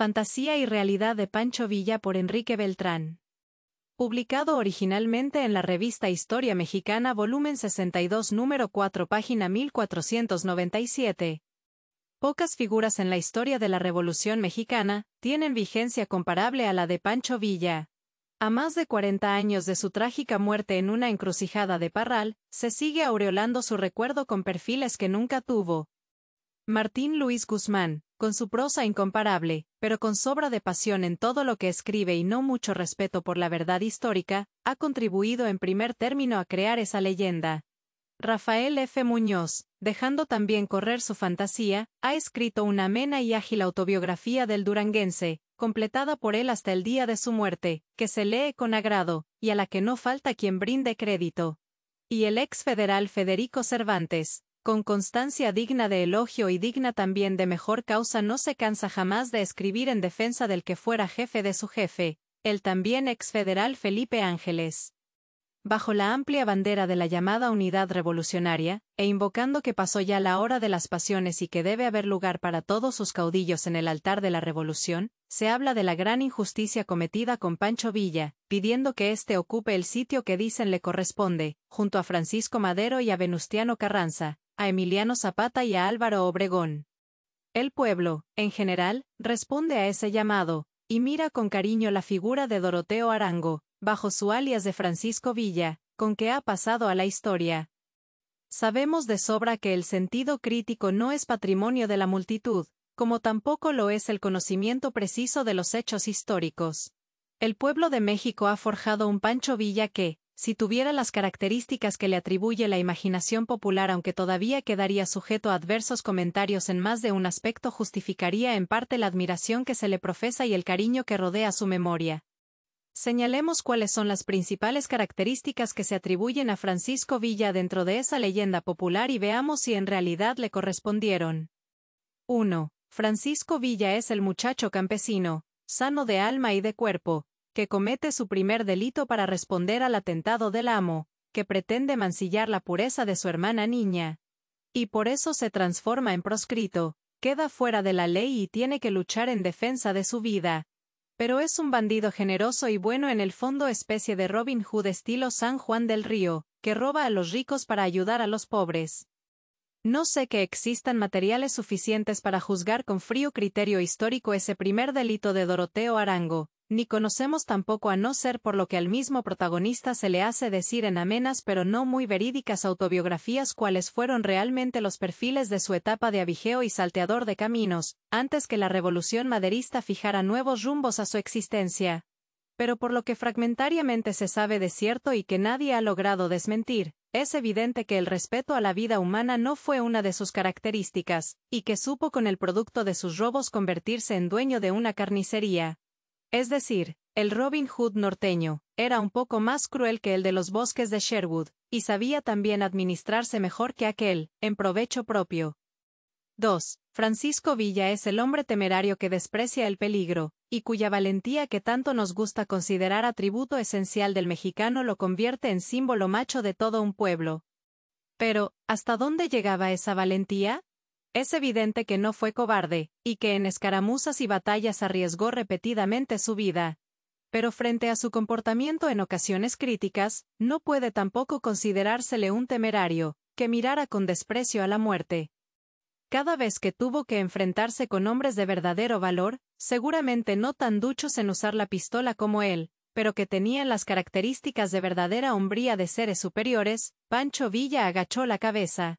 Fantasía y realidad de Pancho Villa por Enrique Beltrán. Publicado originalmente en la revista Historia Mexicana volumen 62 número 4 página 1497. Pocas figuras en la historia de la Revolución Mexicana tienen vigencia comparable a la de Pancho Villa. A más de 40 años de su trágica muerte en una encrucijada de Parral, se sigue aureolando su recuerdo con perfiles que nunca tuvo. Martín Luis Guzmán, con su prosa incomparable, pero con sobra de pasión en todo lo que escribe y no mucho respeto por la verdad histórica, ha contribuido en primer término a crear esa leyenda. Rafael F. Muñoz, dejando también correr su fantasía, ha escrito una amena y ágil autobiografía del duranguense, completada por él hasta el día de su muerte, que se lee con agrado, y a la que no falta quien brinde crédito. Y el ex federal Federico Cervantes, con constancia digna de elogio y digna también de mejor causa, no se cansa jamás de escribir en defensa del que fuera jefe de su jefe, el también ex federal Felipe Ángeles. Bajo la amplia bandera de la llamada unidad revolucionaria, e invocando que pasó ya la hora de las pasiones y que debe haber lugar para todos sus caudillos en el altar de la revolución, se habla de la gran injusticia cometida con Pancho Villa, pidiendo que éste ocupe el sitio que dicen le corresponde, junto a Francisco Madero y a Venustiano Carranza, a Emiliano Zapata y a Álvaro Obregón. El pueblo, en general, responde a ese llamado, y mira con cariño la figura de Doroteo Arango, bajo su alias de Francisco Villa, con que ha pasado a la historia. Sabemos de sobra que el sentido crítico no es patrimonio de la multitud, como tampoco lo es el conocimiento preciso de los hechos históricos. El pueblo de México ha forjado un Pancho Villa que, si tuviera las características que le atribuye la imaginación popular, aunque todavía quedaría sujeto a adversos comentarios en más de un aspecto, justificaría en parte la admiración que se le profesa y el cariño que rodea su memoria. Señalemos cuáles son las principales características que se atribuyen a Francisco Villa dentro de esa leyenda popular y veamos si en realidad le correspondieron. 1. Francisco Villa es el muchacho campesino, sano de alma y de cuerpo, que comete su primer delito para responder al atentado del amo, que pretende mancillar la pureza de su hermana niña. Y por eso se transforma en proscrito, queda fuera de la ley y tiene que luchar en defensa de su vida. Pero es un bandido generoso y bueno, en el fondo especie de Robin Hood estilo San Juan del Río, que roba a los ricos para ayudar a los pobres. No sé que existan materiales suficientes para juzgar con frío criterio histórico ese primer delito de Doroteo Arango, ni conocemos tampoco, a no ser por lo que al mismo protagonista se le hace decir en amenas pero no muy verídicas autobiografías, cuáles fueron realmente los perfiles de su etapa de abigeo y salteador de caminos, antes que la revolución maderista fijara nuevos rumbos a su existencia. Pero por lo que fragmentariamente se sabe de cierto y que nadie ha logrado desmentir, es evidente que el respeto a la vida humana no fue una de sus características, y que supo con el producto de sus robos convertirse en dueño de una carnicería. Es decir, el Robin Hood norteño era un poco más cruel que el de los bosques de Sherwood, y sabía también administrarse mejor que aquel, en provecho propio. 2. Francisco Villa es el hombre temerario que desprecia el peligro, y cuya valentía, que tanto nos gusta considerar atributo esencial del mexicano, lo convierte en símbolo macho de todo un pueblo. Pero, ¿hasta dónde llegaba esa valentía? Es evidente que no fue cobarde, y que en escaramuzas y batallas arriesgó repetidamente su vida. Pero frente a su comportamiento en ocasiones críticas, no puede tampoco considerársele un temerario, que mirara con desprecio a la muerte. Cada vez que tuvo que enfrentarse con hombres de verdadero valor, seguramente no tan duchos en usar la pistola como él, pero que tenían las características de verdadera hombría de seres superiores, Pancho Villa agachó la cabeza.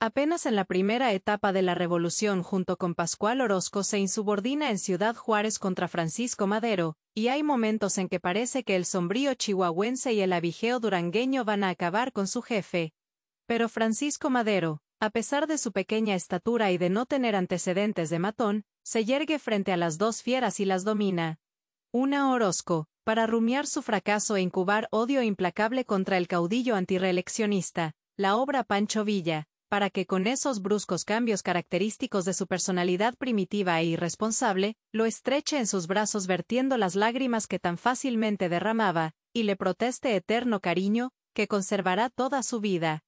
Apenas en la primera etapa de la revolución, junto con Pascual Orozco, se insubordina en Ciudad Juárez contra Francisco Madero, y hay momentos en que parece que el sombrío chihuahuense y el abigeo durangueño van a acabar con su jefe. Pero Francisco Madero, a pesar de su pequeña estatura y de no tener antecedentes de matón, se yergue frente a las dos fieras y las domina. Una Orozco, para rumiar su fracaso e incubar odio implacable contra el caudillo antireeleccionista, la obra Pancho Villa, para que con esos bruscos cambios característicos de su personalidad primitiva e irresponsable, lo estreche en sus brazos vertiendo las lágrimas que tan fácilmente derramaba, y le proteste eterno cariño, que conservará toda su vida.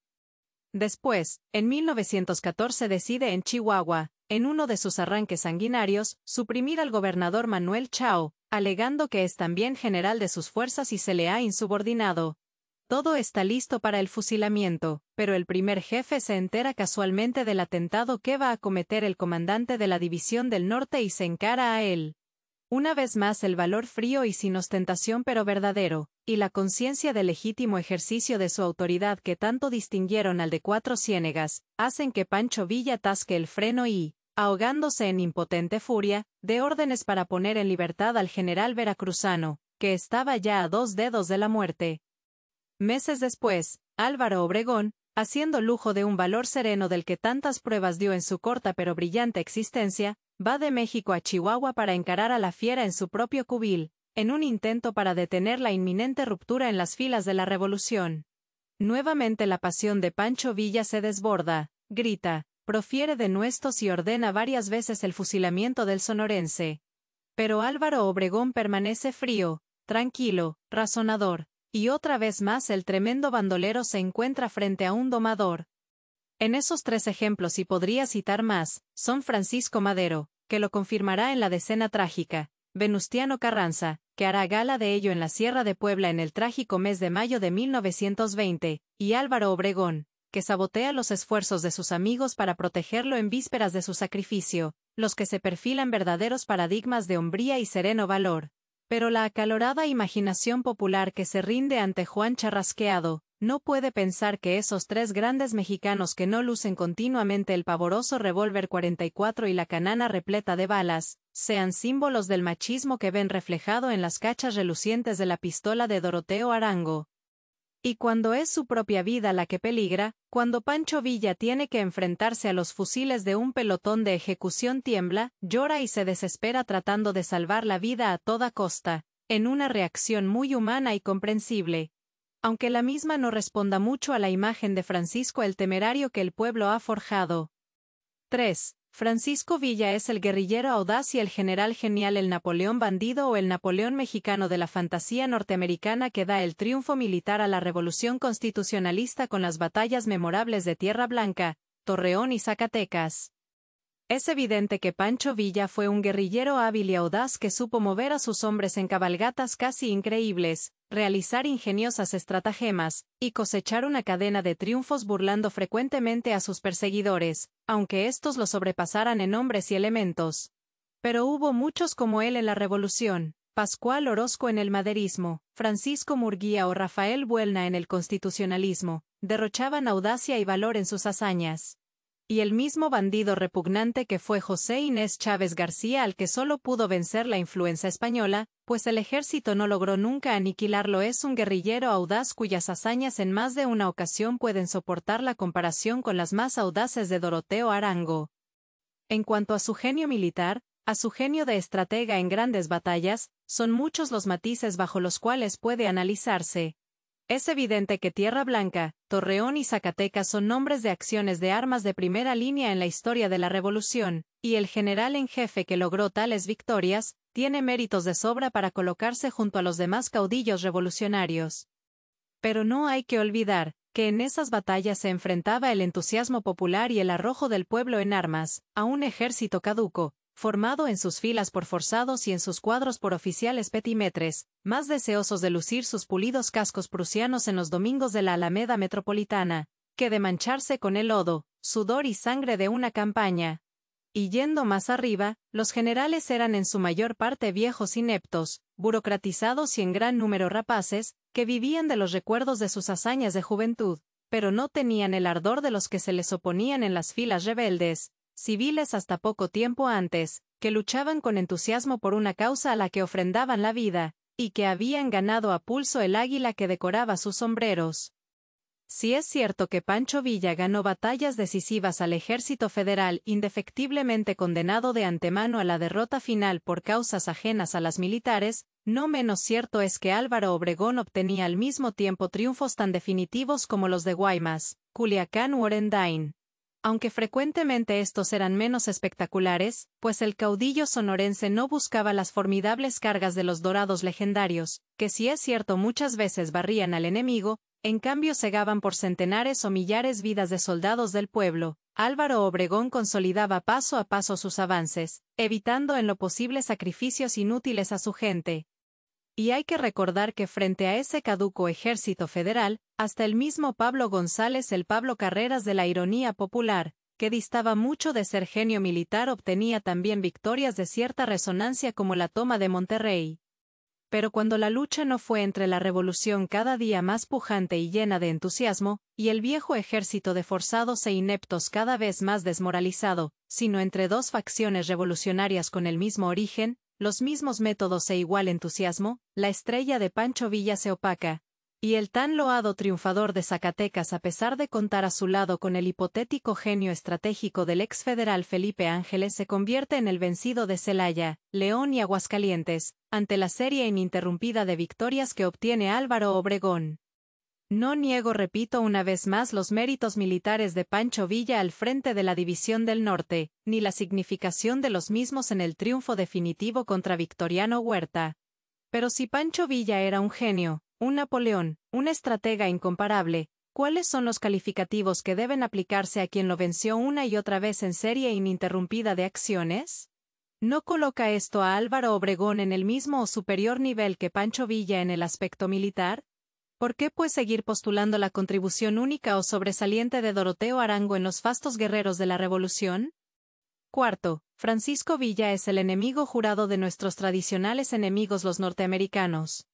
Después, en 1914 decide en Chihuahua, en uno de sus arranques sanguinarios, suprimir al gobernador Manuel Chao, alegando que es también general de sus fuerzas y se le ha insubordinado. Todo está listo para el fusilamiento, pero el primer jefe se entera casualmente del atentado que va a cometer el comandante de la División del Norte y se encara a él. Una vez más el valor frío y sin ostentación pero verdadero, y la conciencia del legítimo ejercicio de su autoridad que tanto distinguieron al de Cuatro Ciénegas, hacen que Pancho Villa tasque el freno y, ahogándose en impotente furia, dé órdenes para poner en libertad al general veracruzano, que estaba ya a 2 dedos de la muerte. Meses después, Álvaro Obregón, haciendo lujo de un valor sereno del que tantas pruebas dio en su corta pero brillante existencia, va de México a Chihuahua para encarar a la fiera en su propio cubil, en un intento para detener la inminente ruptura en las filas de la revolución. Nuevamente la pasión de Pancho Villa se desborda, grita, profiere denuestos y ordena varias veces el fusilamiento del sonorense. Pero Álvaro Obregón permanece frío, tranquilo, razonador, y otra vez más el tremendo bandolero se encuentra frente a un domador. En esos 3 ejemplos y podría citar más, son Francisco Madero, que lo confirmará en la Decena Trágica, Venustiano Carranza, que hará gala de ello en la Sierra de Puebla en el trágico mes de mayo de 1920, y Álvaro Obregón, que sabotea los esfuerzos de sus amigos para protegerlo en vísperas de su sacrificio, los que se perfilan verdaderos paradigmas de hombría y sereno valor. Pero la acalorada imaginación popular que se rinde ante Juan Charrasqueado, no puede pensar que esos 3 grandes mexicanos que no lucen continuamente el pavoroso revólver 44 y la canana repleta de balas, sean símbolos del machismo que ven reflejado en las cachas relucientes de la pistola de Doroteo Arango. Y cuando es su propia vida la que peligra, cuando Pancho Villa tiene que enfrentarse a los fusiles de un pelotón de ejecución tiembla, llora y se desespera tratando de salvar la vida a toda costa, en una reacción muy humana y comprensible. Aunque la misma no responda mucho a la imagen de Francisco el Temerario que el pueblo ha forjado. 3. Francisco Villa es el guerrillero audaz y el general genial, el Napoleón bandido o el Napoleón mexicano de la fantasía norteamericana que da el triunfo militar a la revolución constitucionalista con las batallas memorables de Tierra Blanca, Torreón y Zacatecas. Es evidente que Pancho Villa fue un guerrillero hábil y audaz que supo mover a sus hombres en cabalgatas casi increíbles, realizar ingeniosas estratagemas, y cosechar una cadena de triunfos burlando frecuentemente a sus perseguidores, aunque estos lo sobrepasaran en hombres y elementos. Pero hubo muchos como él en la Revolución: Pascual Orozco en el maderismo, Francisco Murguía o Rafael Buelna en el constitucionalismo, derrochaban audacia y valor en sus hazañas. Y el mismo bandido repugnante que fue José Inés Chávez García, al que solo pudo vencer la influencia española, pues el ejército no logró nunca aniquilarlo, es un guerrillero audaz cuyas hazañas en más de una ocasión pueden soportar la comparación con las más audaces de Doroteo Arango. En cuanto a su genio militar, a su genio de estratega en grandes batallas, son muchos los matices bajo los cuales puede analizarse. Es evidente que Tierra Blanca, Torreón y Zacatecas son nombres de acciones de armas de primera línea en la historia de la Revolución, y el general en jefe que logró tales victorias, tiene méritos de sobra para colocarse junto a los demás caudillos revolucionarios. Pero no hay que olvidar que en esas batallas se enfrentaba el entusiasmo popular y el arrojo del pueblo en armas, a un ejército caduco, formado en sus filas por forzados y en sus cuadros por oficiales petimetres, más deseosos de lucir sus pulidos cascos prusianos en los domingos de la Alameda Metropolitana, que de mancharse con el lodo, sudor y sangre de una campaña. Y yendo más arriba, los generales eran en su mayor parte viejos ineptos, burocratizados y en gran número rapaces, que vivían de los recuerdos de sus hazañas de juventud, pero no tenían el ardor de los que se les oponían en las filas rebeldes, civiles hasta poco tiempo antes, que luchaban con entusiasmo por una causa a la que ofrendaban la vida, y que habían ganado a pulso el águila que decoraba sus sombreros. Si es cierto que Pancho Villa ganó batallas decisivas al ejército federal, indefectiblemente condenado de antemano a la derrota final por causas ajenas a las militares, no menos cierto es que Álvaro Obregón obtenía al mismo tiempo triunfos tan definitivos como los de Guaymas, Culiacán u Orendain. Aunque frecuentemente estos eran menos espectaculares, pues el caudillo sonorense no buscaba las formidables cargas de los dorados legendarios, que si es cierto muchas veces barrían al enemigo, en cambio cegaban por centenares o millares vidas de soldados del pueblo. Álvaro Obregón consolidaba paso a paso sus avances, evitando en lo posible sacrificios inútiles a su gente. Y hay que recordar que frente a ese caduco ejército federal, hasta el mismo Pablo González, el Pablo Carreras de la ironía popular, que distaba mucho de ser genio militar, obtenía también victorias de cierta resonancia como la toma de Monterrey. Pero cuando la lucha no fue entre la revolución cada día más pujante y llena de entusiasmo, y el viejo ejército de forzados e ineptos cada vez más desmoralizado, sino entre dos facciones revolucionarias con el mismo origen, los mismos métodos e igual entusiasmo, la estrella de Pancho Villa se opaca, y el tan loado triunfador de Zacatecas, a pesar de contar a su lado con el hipotético genio estratégico del ex federal Felipe Ángeles, se convierte en el vencido de Celaya, León y Aguascalientes, ante la serie ininterrumpida de victorias que obtiene Álvaro Obregón. No niego, repito una vez más, los méritos militares de Pancho Villa al frente de la División del Norte, ni la significación de los mismos en el triunfo definitivo contra Victoriano Huerta. Pero si Pancho Villa era un genio, un Napoleón, un estratega incomparable, ¿cuáles son los calificativos que deben aplicarse a quien lo venció una y otra vez en serie ininterrumpida de acciones? ¿No coloca esto a Álvaro Obregón en el mismo o superior nivel que Pancho Villa en el aspecto militar? ¿Por qué pues seguir postulando la contribución única o sobresaliente de Doroteo Arango en los fastos guerreros de la Revolución? Cuarto, Francisco Villa es el enemigo jurado de nuestros tradicionales enemigos los norteamericanos.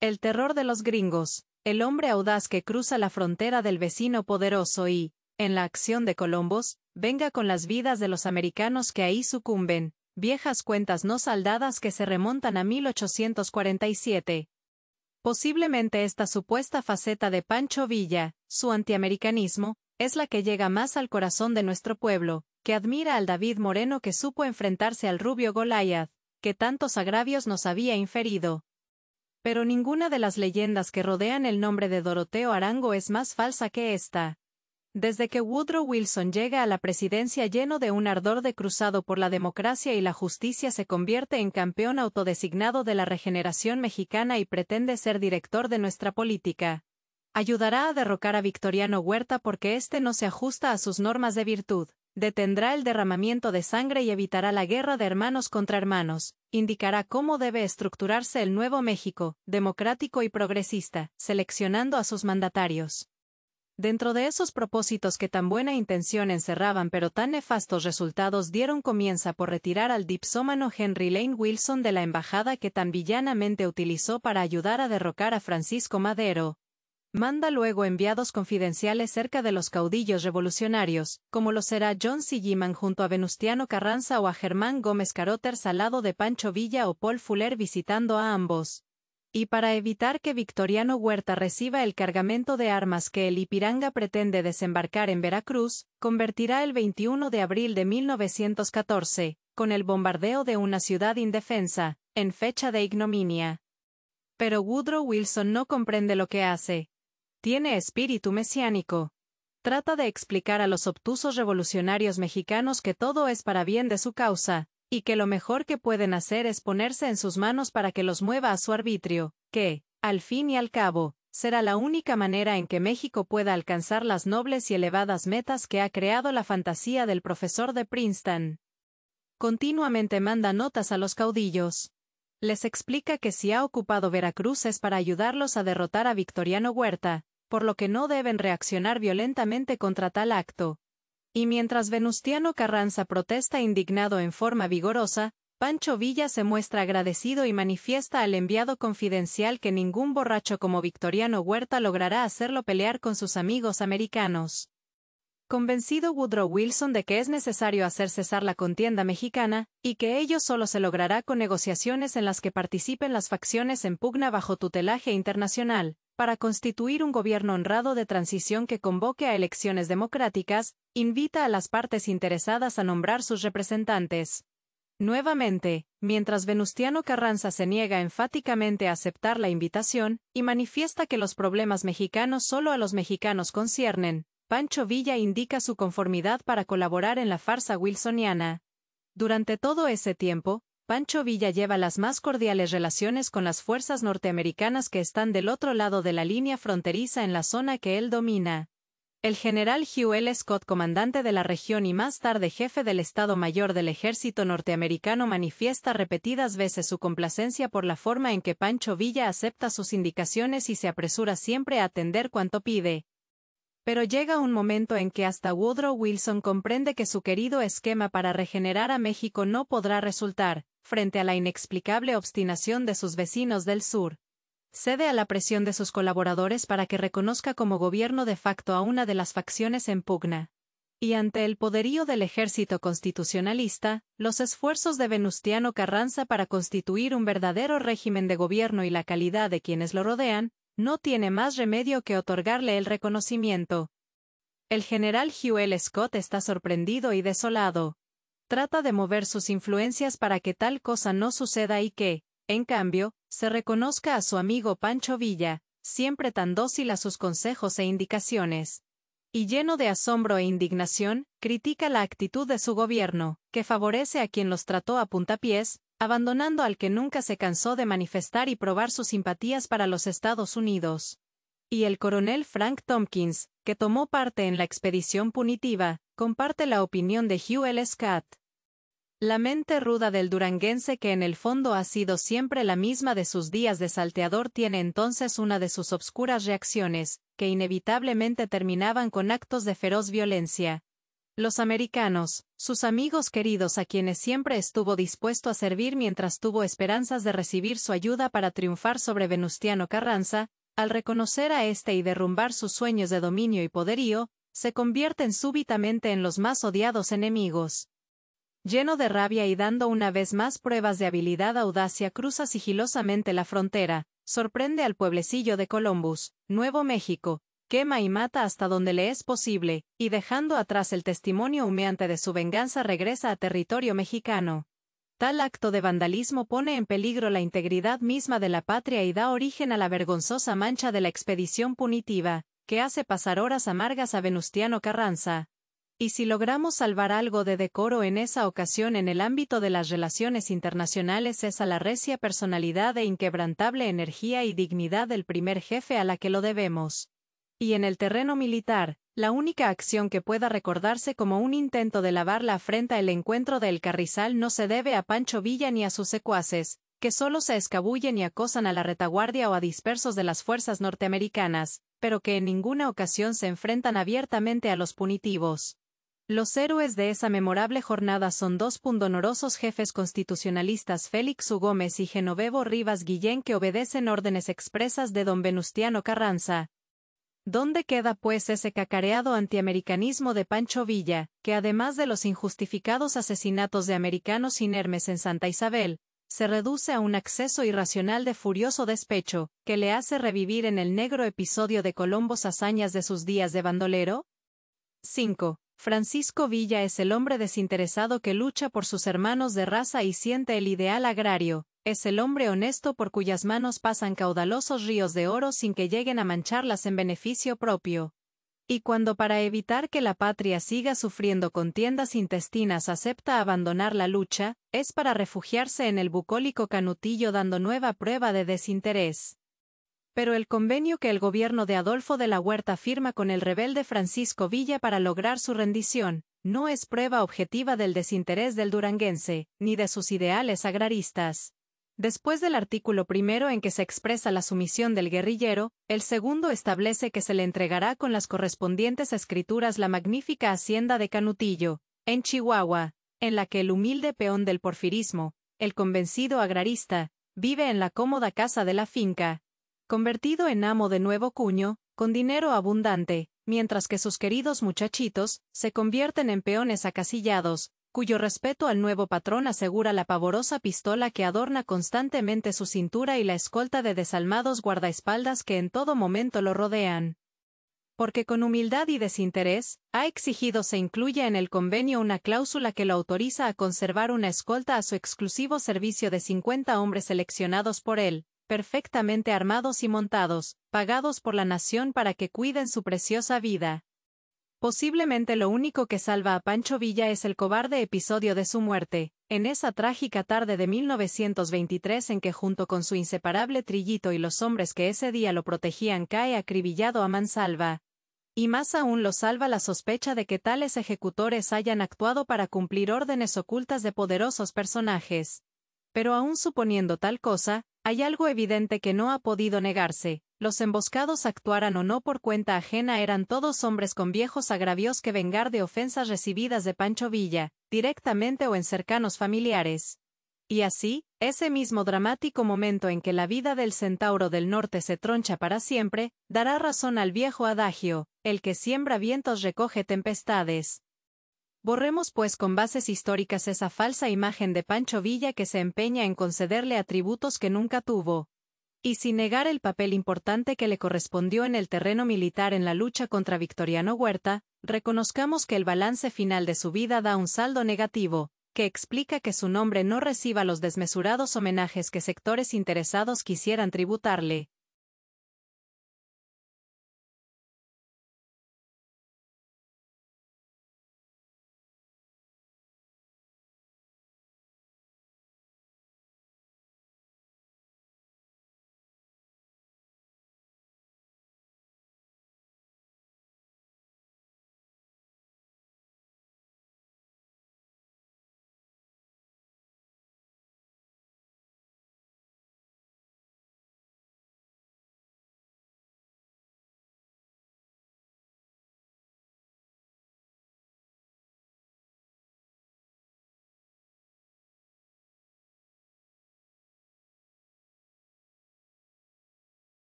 El terror de los gringos, el hombre audaz que cruza la frontera del vecino poderoso y, en la acción de Colombos, venga con las vidas de los americanos que ahí sucumben, viejas cuentas no saldadas que se remontan a 1847. Posiblemente esta supuesta faceta de Pancho Villa, su antiamericanismo, es la que llega más al corazón de nuestro pueblo, que admira al David Moreno que supo enfrentarse al rubio Goliath, que tantos agravios nos había inferido. Pero ninguna de las leyendas que rodean el nombre de Doroteo Arango es más falsa que esta. Desde que Woodrow Wilson llega a la presidencia lleno de un ardor de cruzado por la democracia y la justicia, se convierte en campeón autodesignado de la regeneración mexicana y pretende ser director de nuestra política. Ayudará a derrocar a Victoriano Huerta porque éste no se ajusta a sus normas de virtud. Detendrá el derramamiento de sangre y evitará la guerra de hermanos contra hermanos. Indicará cómo debe estructurarse el nuevo México, democrático y progresista, seleccionando a sus mandatarios. Dentro de esos propósitos que tan buena intención encerraban pero tan nefastos resultados dieron, comienza por retirar al dipsómano Henry Lane Wilson de la embajada que tan villanamente utilizó para ayudar a derrocar a Francisco Madero. Manda luego enviados confidenciales cerca de los caudillos revolucionarios, como lo será John Silliman junto a Venustiano Carranza o a Germán Gómez Carothers al lado de Pancho Villa o Paul Fuller visitando a ambos. Y para evitar que Victoriano Huerta reciba el cargamento de armas que el Ipiranga pretende desembarcar en Veracruz, convertirá el 21 de abril de 1914, con el bombardeo de una ciudad indefensa, en fecha de ignominia. Pero Woodrow Wilson no comprende lo que hace. Tiene espíritu mesiánico. Trata de explicar a los obtusos revolucionarios mexicanos que todo es para bien de su causa, y que lo mejor que pueden hacer es ponerse en sus manos para que los mueva a su arbitrio, que, al fin y al cabo, será la única manera en que México pueda alcanzar las nobles y elevadas metas que ha creado la fantasía del profesor de Princeton. Continuamente manda notas a los caudillos. Les explica que si ha ocupado Veracruz es para ayudarlos a derrotar a Victoriano Huerta, por lo que no deben reaccionar violentamente contra tal acto. Y mientras Venustiano Carranza protesta indignado en forma vigorosa, Pancho Villa se muestra agradecido y manifiesta al enviado confidencial que ningún borracho como Victoriano Huerta logrará hacerlo pelear con sus amigos americanos. Convencido Woodrow Wilson de que es necesario hacer cesar la contienda mexicana, y que ello solo se logrará con negociaciones en las que participen las facciones en pugna bajo tutelaje internacional, para constituir un gobierno honrado de transición que convoque a elecciones democráticas, invita a las partes interesadas a nombrar sus representantes. Nuevamente, mientras Venustiano Carranza se niega enfáticamente a aceptar la invitación, y manifiesta que los problemas mexicanos solo a los mexicanos conciernen, Pancho Villa indica su conformidad para colaborar en la farsa wilsoniana. Durante todo ese tiempo, Pancho Villa lleva las más cordiales relaciones con las fuerzas norteamericanas que están del otro lado de la línea fronteriza en la zona que él domina. El general Hugh L. Scott, comandante de la región y más tarde jefe del Estado Mayor del Ejército norteamericano, manifiesta repetidas veces su complacencia por la forma en que Pancho Villa acepta sus indicaciones y se apresura siempre a atender cuanto pide. Pero llega un momento en que hasta Woodrow Wilson comprende que su querido esquema para regenerar a México no podrá resultar, frente a la inexplicable obstinación de sus vecinos del sur. Cede a la presión de sus colaboradores para que reconozca como gobierno de facto a una de las facciones en pugna. Y ante el poderío del ejército constitucionalista, los esfuerzos de Venustiano Carranza para constituir un verdadero régimen de gobierno y la calidad de quienes lo rodean, no tiene más remedio que otorgarle el reconocimiento. El general Hugh L. Scott está sorprendido y desolado. Trata de mover sus influencias para que tal cosa no suceda y que, en cambio, se reconozca a su amigo Pancho Villa, siempre tan dócil a sus consejos e indicaciones. Y lleno de asombro e indignación, critica la actitud de su gobierno, que favorece a quien los trató a puntapiés, abandonando al que nunca se cansó de manifestar y probar sus simpatías para los Estados Unidos. Y el coronel Frank Tompkins, que tomó parte en la expedición punitiva, comparte la opinión de Hugh L. Scott. La mente ruda del duranguense, que en el fondo ha sido siempre la misma de sus días de salteador, tiene entonces una de sus obscuras reacciones, que inevitablemente terminaban con actos de feroz violencia. Los americanos, sus amigos queridos a quienes siempre estuvo dispuesto a servir mientras tuvo esperanzas de recibir su ayuda para triunfar sobre Venustiano Carranza, al reconocer a este y derrumbar sus sueños de dominio y poderío, se convierten súbitamente en los más odiados enemigos. Lleno de rabia y dando una vez más pruebas de habilidad, audacia cruza sigilosamente la frontera, sorprende al pueblecillo de Columbus, Nuevo México, quema y mata hasta donde le es posible, y dejando atrás el testimonio humeante de su venganza regresa a territorio mexicano. Tal acto de vandalismo pone en peligro la integridad misma de la patria y da origen a la vergonzosa mancha de la expedición punitiva, que hace pasar horas amargas a Venustiano Carranza. Y si logramos salvar algo de decoro en esa ocasión en el ámbito de las relaciones internacionales, es a la recia personalidad e inquebrantable energía y dignidad del primer jefe a la que lo debemos. Y en el terreno militar, la única acción que pueda recordarse como un intento de lavar la afrenta, el encuentro de El Carrizal, no se debe a Pancho Villa ni a sus secuaces, que solo se escabullen y acosan a la retaguardia o a dispersos de las fuerzas norteamericanas, pero que en ninguna ocasión se enfrentan abiertamente a los punitivos. Los héroes de esa memorable jornada son dos pundonorosos jefes constitucionalistas, Félix U. Gómez y Genovevo Rivas Guillén, que obedecen órdenes expresas de don Venustiano Carranza. ¿Dónde queda pues ese cacareado antiamericanismo de Pancho Villa, que además de los injustificados asesinatos de americanos inermes en Santa Isabel, se reduce a un acceso irracional de furioso despecho, que le hace revivir en el negro episodio de Columbus hazañas de sus días de bandolero? 5. Francisco Villa es el hombre desinteresado que lucha por sus hermanos de raza y siente el ideal agrario. Es el hombre honesto por cuyas manos pasan caudalosos ríos de oro sin que lleguen a mancharlas en beneficio propio. Y cuando, para evitar que la patria siga sufriendo contiendas intestinas, acepta abandonar la lucha, es para refugiarse en el bucólico Canutillo, dando nueva prueba de desinterés. Pero el convenio que el gobierno de Adolfo de la Huerta firma con el rebelde Francisco Villa para lograr su rendición, no es prueba objetiva del desinterés del duranguense, ni de sus ideales agraristas. Después del artículo primero en que se expresa la sumisión del guerrillero, el segundo establece que se le entregará con las correspondientes escrituras la magnífica hacienda de Canutillo, en Chihuahua, en la que el humilde peón del porfirismo, el convencido agrarista, vive en la cómoda casa de la finca, convertido en amo de nuevo cuño, con dinero abundante, mientras que sus queridos muchachitos se convierten en peones acasillados, cuyo respeto al nuevo patrón asegura la pavorosa pistola que adorna constantemente su cintura y la escolta de desalmados guardaespaldas que en todo momento lo rodean. Porque con humildad y desinterés, ha exigido se incluya en el convenio una cláusula que lo autoriza a conservar una escolta a su exclusivo servicio de 50 hombres seleccionados por él, perfectamente armados y montados, pagados por la nación para que cuiden su preciosa vida. Posiblemente lo único que salva a Pancho Villa es el cobarde episodio de su muerte, En esa trágica tarde de 1923 en que junto con su inseparable Trillito y los hombres que ese día lo protegían cae acribillado a mansalva. Y más aún lo salva la sospecha de que tales ejecutores hayan actuado para cumplir órdenes ocultas de poderosos personajes. Pero aún suponiendo tal cosa, hay algo evidente que no ha podido negarse: los emboscados actuaran o no por cuenta ajena, eran todos hombres con viejos agravios que vengar de ofensas recibidas de Pancho Villa, directamente o en cercanos familiares. Y así, ese mismo dramático momento en que la vida del centauro del norte se troncha para siempre, dará razón al viejo adagio: el que siembra vientos recoge tempestades. Borremos pues con bases históricas esa falsa imagen de Pancho Villa que se empeña en concederle atributos que nunca tuvo. Y sin negar el papel importante que le correspondió en el terreno militar en la lucha contra Victoriano Huerta, reconozcamos que el balance final de su vida da un saldo negativo, que explica que su nombre no reciba los desmesurados homenajes que sectores interesados quisieran tributarle.